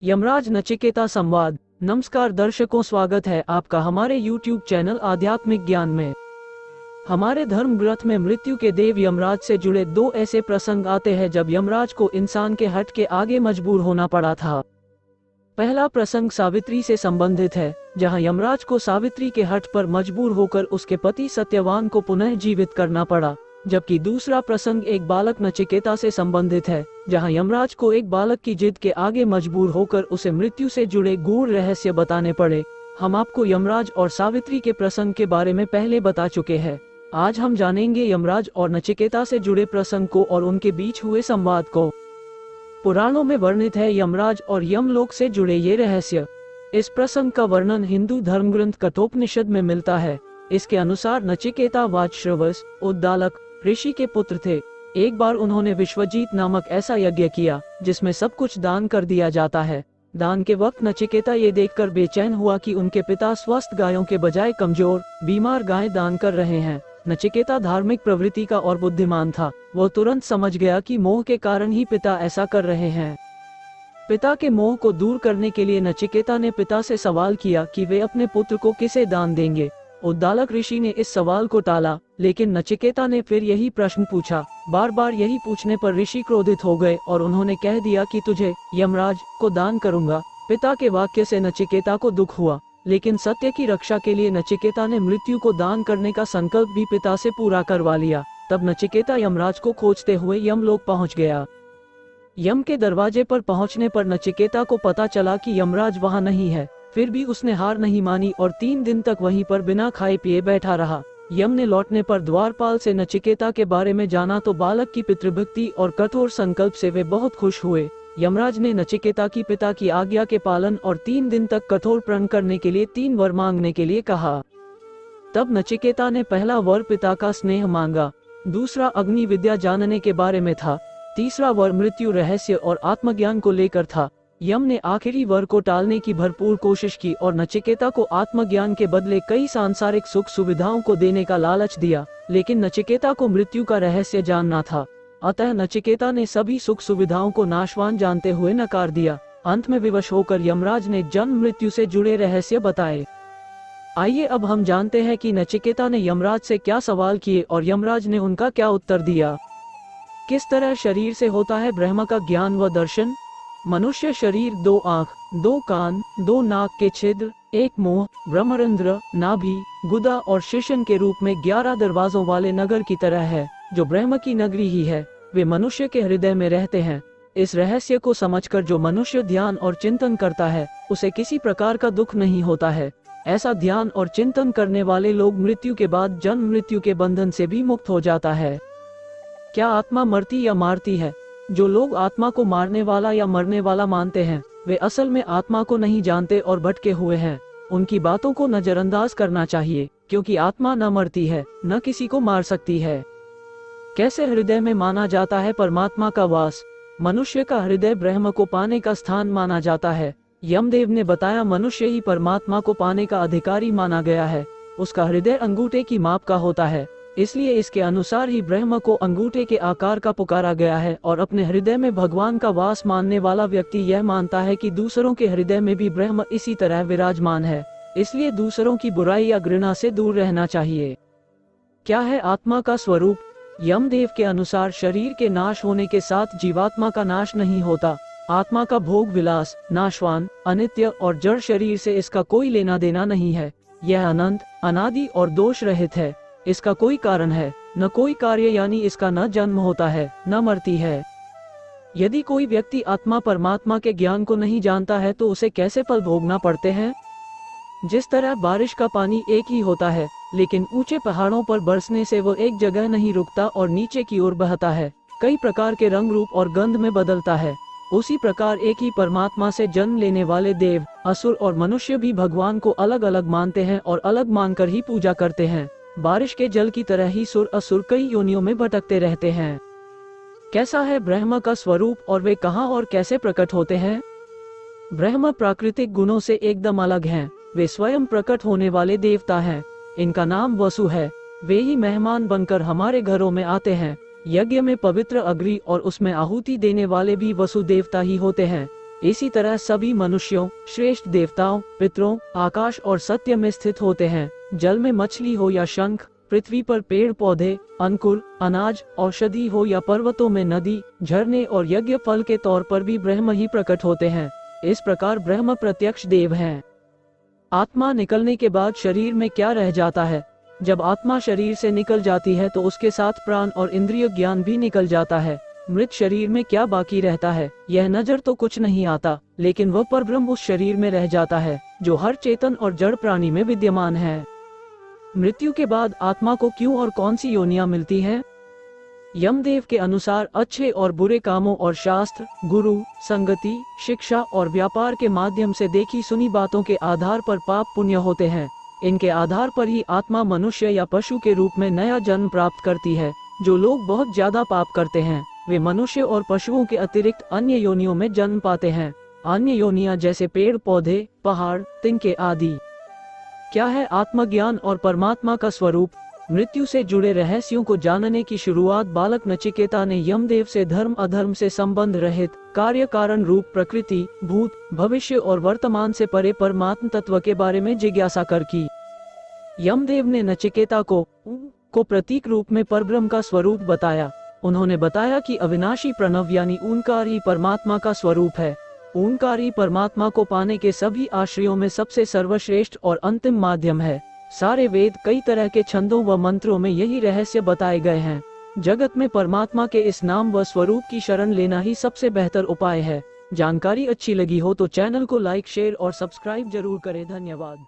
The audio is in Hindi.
यमराज नचिकेता संवाद। नमस्कार दर्शकों, स्वागत है आपका हमारे YouTube चैनल आध्यात्मिक ज्ञान में। हमारे धर्म ग्रंथ में मृत्यु के देव यमराज से जुड़े दो ऐसे प्रसंग आते हैं जब यमराज को इंसान के हट के आगे मजबूर होना पड़ा था। पहला प्रसंग सावित्री से संबंधित है, जहां यमराज को सावित्री के हट पर मजबूर होकर उसके पति सत्यवान को पुनः जीवित करना पड़ा। जबकि दूसरा प्रसंग एक बालक नचिकेता से संबंधित है, जहां यमराज को एक बालक की जिद के आगे मजबूर होकर उसे मृत्यु से जुड़े गूढ़ रहस्य बताने पड़े। हम आपको यमराज और सावित्री के प्रसंग के बारे में पहले बता चुके हैं। आज हम जानेंगे यमराज और नचिकेता से जुड़े प्रसंग को और उनके बीच हुए संवाद को। पुराणों में वर्णित है यमराज और यमलोक से जुड़े ये रहस्य। इस प्रसंग का वर्णन हिंदू धर्मग्रंथ कठोपनिषद में मिलता है। इसके अनुसार नचिकेता वाजश्रवस उद्दालक ऋषि के पुत्र थे। एक बार उन्होंने विश्वजीत नामक ऐसा यज्ञ किया जिसमें सब कुछ दान कर दिया जाता है। दान के वक्त नचिकेता ये देखकर बेचैन हुआ कि उनके पिता स्वस्थ गायों के बजाय कमजोर बीमार गाय दान कर रहे हैं। नचिकेता धार्मिक प्रवृत्ति का और बुद्धिमान था। वो तुरंत समझ गया कि मोह के कारण ही पिता ऐसा कर रहे हैं। पिता के मोह को दूर करने के लिए नचिकेता ने पिता से सवाल किया कि वे अपने पुत्र को किसे दान देंगे। उद्दालक ऋषि ने इस सवाल को टाला, लेकिन नचिकेता ने फिर यही प्रश्न पूछा। बार बार यही पूछने पर ऋषि क्रोधित हो गए और उन्होंने कह दिया कि तुझे यमराज को दान करूंगा। पिता के वाक्य से नचिकेता को दुख हुआ, लेकिन सत्य की रक्षा के लिए नचिकेता ने मृत्यु को दान करने का संकल्प भी पिता से पूरा करवा लिया। तब नचिकेता यमराज को खोजते हुए यमलोक पहुंच गया। यम के दरवाजे पर पहुंचने पर नचिकेता को पता चला कि यमराज वहां नहीं है। फिर भी उसने हार नहीं मानी और 3 दिन तक वहीं पर बिना खाए पिए बैठा रहा। यम ने लौटने पर द्वारपाल से नचिकेता के बारे में जाना तो बालक की पितृभक्ति और कठोर संकल्प से वे बहुत खुश हुए। यमराज ने नचिकेता की पिता की आज्ञा के पालन और 3 दिन तक कठोर प्रण करने के लिए 3 वर मांगने के लिए कहा। तब नचिकेता ने पहला वर पिता का स्नेह मांगा, दूसरा अग्नि विद्या जानने के बारे में था, तीसरा वर मृत्यु रहस्य और आत्मज्ञान को लेकर था। यम ने आखिरी वर को टालने की भरपूर कोशिश की और नचिकेता को आत्मज्ञान के बदले कई सांसारिक सुख सुविधाओं को देने का लालच दिया, लेकिन नचिकेता को मृत्यु का रहस्य जानना था। अतः नचिकेता ने सभी सुख सुविधाओं को नाशवान जानते हुए नकार दिया। अंत में विवश होकर यमराज ने जन्म मृत्यु से जुड़े रहस्य बताए। आइए अब हम जानते हैं कि नचिकेता ने यमराज से क्या सवाल किए और यमराज ने उनका क्या उत्तर दिया। किस तरह शरीर से होता है ब्रह्म का ज्ञान व दर्शन। मनुष्य शरीर 2 आँख, 2 कान, 2 नाक के छिद्र, 1 मुंह, ब्रह्मरंध्र, नाभि, गुदा और शिशन के रूप में 11 दरवाजों वाले नगर की तरह है, जो ब्रह्म की नगरी ही है। वे मनुष्य के हृदय में रहते हैं। इस रहस्य को समझकर जो मनुष्य ध्यान और चिंतन करता है, उसे किसी प्रकार का दुख नहीं होता है। ऐसा ध्यान और चिंतन करने वाले लोग मृत्यु के बाद जन्म मृत्यु के बंधन से भी मुक्त हो जाता है। क्या आत्मा मरती या मारती है? जो लोग आत्मा को मारने वाला या मरने वाला मानते हैं, वे असल में आत्मा को नहीं जानते और भटके हुए हैं। उनकी बातों को नजरअंदाज करना चाहिए, क्योंकि आत्मा न मरती है, न किसी को मार सकती है। कैसे हृदय में माना जाता है परमात्मा का वास? मनुष्य का हृदय ब्रह्म को पाने का स्थान माना जाता है। यमदेव ने बताया मनुष्य ही परमात्मा को पाने का अधिकारी माना गया है। उसका हृदय अंगूठे की माप का होता है, इसलिए इसके अनुसार ही ब्रह्म को अंगूठे के आकार का पुकारा गया है। और अपने हृदय में भगवान का वास मानने वाला व्यक्ति यह मानता है कि दूसरों के हृदय में भी ब्रह्म इसी तरह विराजमान है, इसलिए दूसरों की बुराई या घृणा से दूर रहना चाहिए। क्या है आत्मा का स्वरूप? यमदेव के अनुसार शरीर के नाश होने के साथ जीवात्मा का नाश नहीं होता। आत्मा का भोग विलास, नाशवान, अनित्य और जड़ शरीर से इसका कोई लेना देना नहीं है। यह अनंत, अनादि और दोष रहित है। इसका कोई कारण है, न कोई कार्य, यानी इसका न जन्म होता है, न मरती है। यदि कोई व्यक्ति आत्मा परमात्मा के ज्ञान को नहीं जानता है तो उसे कैसे फल भोगना पड़ते हैं? जिस तरह बारिश का पानी एक ही होता है, लेकिन ऊंचे पहाड़ों पर बरसने से वो एक जगह नहीं रुकता और नीचे की ओर बहता है, कई प्रकार के रंग रूप और गंध में बदलता है, उसी प्रकार एक ही परमात्मा से जन्म लेने वाले देव, असुर और मनुष्य भी भगवान को अलग अलग मानते हैं और अलग मानकर ही पूजा करते हैं। बारिश के जल की तरह ही सुर असुर कई योनियों में भटकते रहते हैं। कैसा है ब्रह्म का स्वरूप और वे कहाँ और कैसे प्रकट होते हैं? ब्रह्म प्राकृतिक गुणों से एकदम अलग हैं। वे स्वयं प्रकट होने वाले देवता हैं। इनका नाम वसु है। वे ही मेहमान बनकर हमारे घरों में आते हैं। यज्ञ में पवित्र अग्नि और उसमें आहुति देने वाले भी वसु देवता ही होते हैं। इसी तरह सभी मनुष्यों, श्रेष्ठ देवताओं, पितरों, आकाश और सत्य में स्थित होते हैं। जल में मछली हो या शंख, पृथ्वी पर पेड़ पौधे, अंकुर, अनाज, औषधि हो या पर्वतों में नदी, झरने और यज्ञ फल के तौर पर भी ब्रह्म ही प्रकट होते हैं। इस प्रकार ब्रह्म प्रत्यक्ष देव हैं। आत्मा निकलने के बाद शरीर में क्या रह जाता है? जब आत्मा शरीर से निकल जाती है तो उसके साथ प्राण और इंद्रिय ज्ञान भी निकल जाता है। मृत शरीर में क्या बाकी रहता है? यह नजर तो कुछ नहीं आता, लेकिन वह परब्रह्म उस शरीर में रह जाता है जो हर चेतन और जड़ प्राणी में विद्यमान है। मृत्यु के बाद आत्मा को क्यों और कौन सी योनियां मिलती हैं? यमदेव के अनुसार अच्छे और बुरे कामों और शास्त्र, गुरु, संगति, शिक्षा और व्यापार के माध्यम से देखी सुनी बातों के आधार पर पाप पुण्य होते हैं। इनके आधार पर ही आत्मा मनुष्य या पशु के रूप में नया जन्म प्राप्त करती है। जो लोग बहुत ज्यादा पाप करते हैं वे मनुष्य और पशुओं के अतिरिक्त अन्य योनियों में जन्म पाते हैं। अन्य योनियां जैसे पेड़ पौधे, पहाड़, तिनके आदि। क्या है आत्मज्ञान और परमात्मा का स्वरूप? मृत्यु से जुड़े रहस्यों को जानने की शुरुआत बालक नचिकेता ने यमदेव से धर्म अधर्म से संबंध रहित कार्य कारण रूप प्रकृति, भूत, भविष्य और वर्तमान से परे परमात्म तत्व के बारे में जिज्ञासा कर की। यमदेव ने नचिकेता को प्रतीक रूप में परब्रह्म का स्वरूप बताया। उन्होंने बताया कि अविनाशी प्रणव यानी ओंकार ही परमात्मा का स्वरूप है। ओंकार ही परमात्मा को पाने के सभी आश्रयों में सबसे सर्वश्रेष्ठ और अंतिम माध्यम है। सारे वेद, कई तरह के छंदों व मंत्रों में यही रहस्य बताए गए हैं। जगत में परमात्मा के इस नाम व स्वरूप की शरण लेना ही सबसे बेहतर उपाय है। जानकारी अच्छी लगी हो तो चैनल को लाइक, शेयर और सब्सक्राइब जरूर करें। धन्यवाद।